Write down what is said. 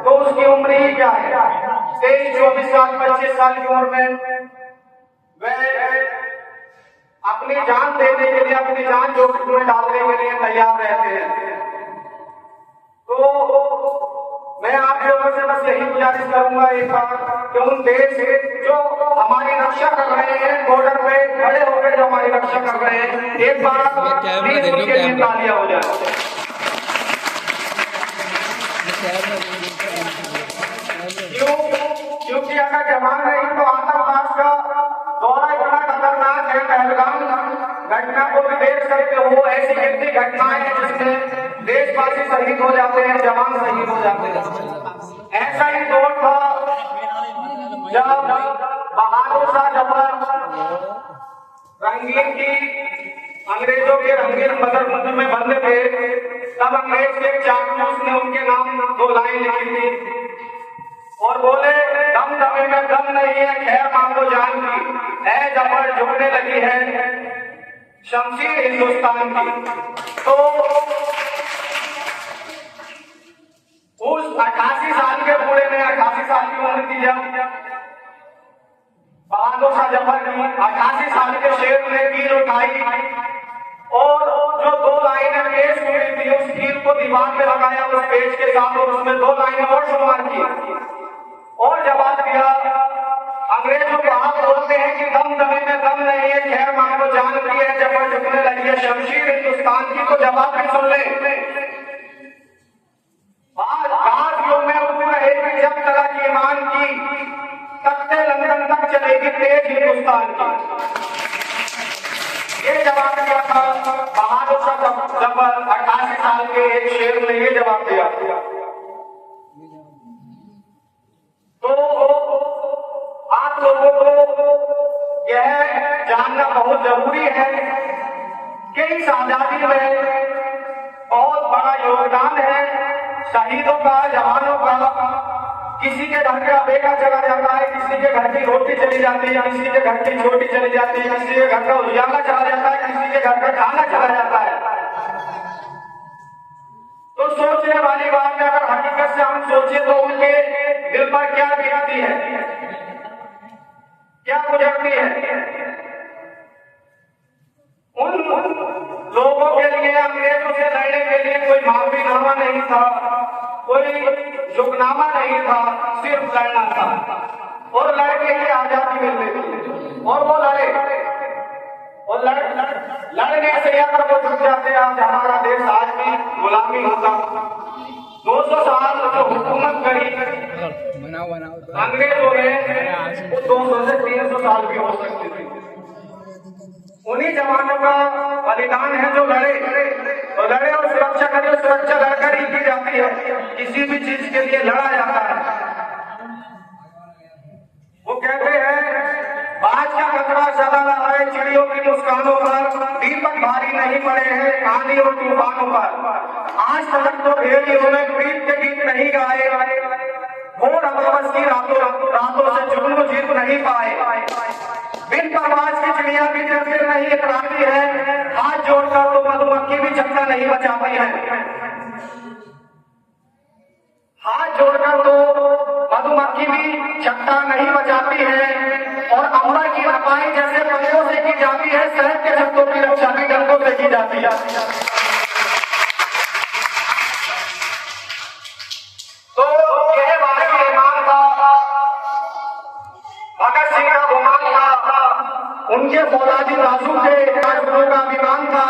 तो उसकी उम्र ही क्या है? 23, 24 साल, 25 साल की उम्र में वह अपनी जान देने के लिए, अपनी जान जोखिम में डालने के लिए तैयार रहते हैं। तो मैं आप लोगों से बस यही गुजारिश करूंगा एक बार कि उन देश जो हमारी रक्षा कर रहे हैं, बॉर्डर पे खड़े होकर जो हमारी रक्षा कर रहे हैं, एक बार प्लीज उनके लिए तालियां हो जाए। क्योंकि अगर जवान नहीं तो आतंकवाद का दौरा इतना खतरनाक है। पहलगाम घटना को भी देख सकते हो, ऐसी कितनी घटनाएं हैं जिसमें देशवासी शहीद हो जाते हैं, जवान शहीद हो जाते हैं। ऐसा ही दौर था जब बहादुर शाह जफर रंगीन की अंग्रेजों के रंगीन मदरमंद में बंद थे, तब अंग्रेज के चाकूस ने उनके नाम 2 लाइन लिखी थी और बोले, दम दमे में दम नहीं है, खैर मांगो जान की, ऐ जफर झुकने लगी है शमशीर हिंदुस्तान की। तो उस 88 साल के बूढ़े ने, 88 साल की उम्र थी जब बहादुर शाह जफर की, 88 साल के शेर ने कील उठाई और जो 2 लाइनें पेश हुई थी उस कील को दीवार में लगाया उस पेज के साथ, और उसमें 2 लाइनें और शुमार की और जवाब दिया। अंग्रेजों को आप बोलते हैं कि दम दमे में दम नहीं है, खैर मांगो जान की है, जफर झुकने लगी है शमशीर हिंदुस्तान की। तो जवाब भी सुन ले, आज युग में उम्र रहेगी जब तक ईमान की, तख्ते लंदन तक चलेगी तेज हिंदुस्तान की। ये जवाब दिया था बहादुर शाह जफर, 88 साल के एक शेर ने ये जवाब दिया। तो आप लोगों को यह जानना बहुत जरूरी है कि इस आजादी में बहुत बड़ा योगदान है शहीदों का, जवानों का। किसी के घर का बेटा चला जाता है, किसी के घर की रोटी चली जाती है, किसी के घर की छोटी चली जाती है, किसी के घर का उजाला चला जाता है, किसी के घर का खाना चला जाता है। तो सोचने वाली बात है, अगर हकीकत से हम सोचे तो उनके दिल पर क्या बीतती है, क्या गुजरती है। उन लोगों के लिए अंग्रेजों से लड़ने के लिए कोई माफीनामा नहीं था, कोई जुगनामा नहीं था, सिर्फ लड़ना था और लड़के की आजादी मिल रही थी और वो लड़े और लड़ने से अगर वो झुक जाते, आज हमारा देश आज भी गुलामी होता। 200 साल जो हुकूमत करी अंग्रेजों ने, वो 200 से 300 साल भी हो सकती थी। उन्हीं जवानों का बलिदान है जो लड़े, तो लड़े और सुरक्षा करे। सुरक्षा लड़कर ही की जाती है, किसी भी चीज के लिए लड़ा जाता है। वो कहते हैं, बाज का खतरा सदा रहा है चिड़ियों की मुस्कानों पर, दीपक भारी नहीं पड़े हैं आंधी और तूफानों पर। आज तक तो भेड़ियों में प्रीत के गीत नहीं गाए, घोर अमावस की रातों से जुगनू जीत नहीं पाए। बिन परवाज की चिड़िया भी फिर नहीं इतराती है, हाथ जोड़कर तो मधुमक्खी भी छक्का नहीं बचाती है। हाथ जोड़कर तो मधुमक्खी भी छक्का नहीं बचाती है और अमरा की रपाई जैसे पंखों से की जाती है, शहद के छत्तों की रक्षा भी डंकों से की जाती है। तो यह बारी ईमान था, भगत सिंह का गुमान था, उनके फौलादी बाजू थे, राजगुरु का अभिमान था।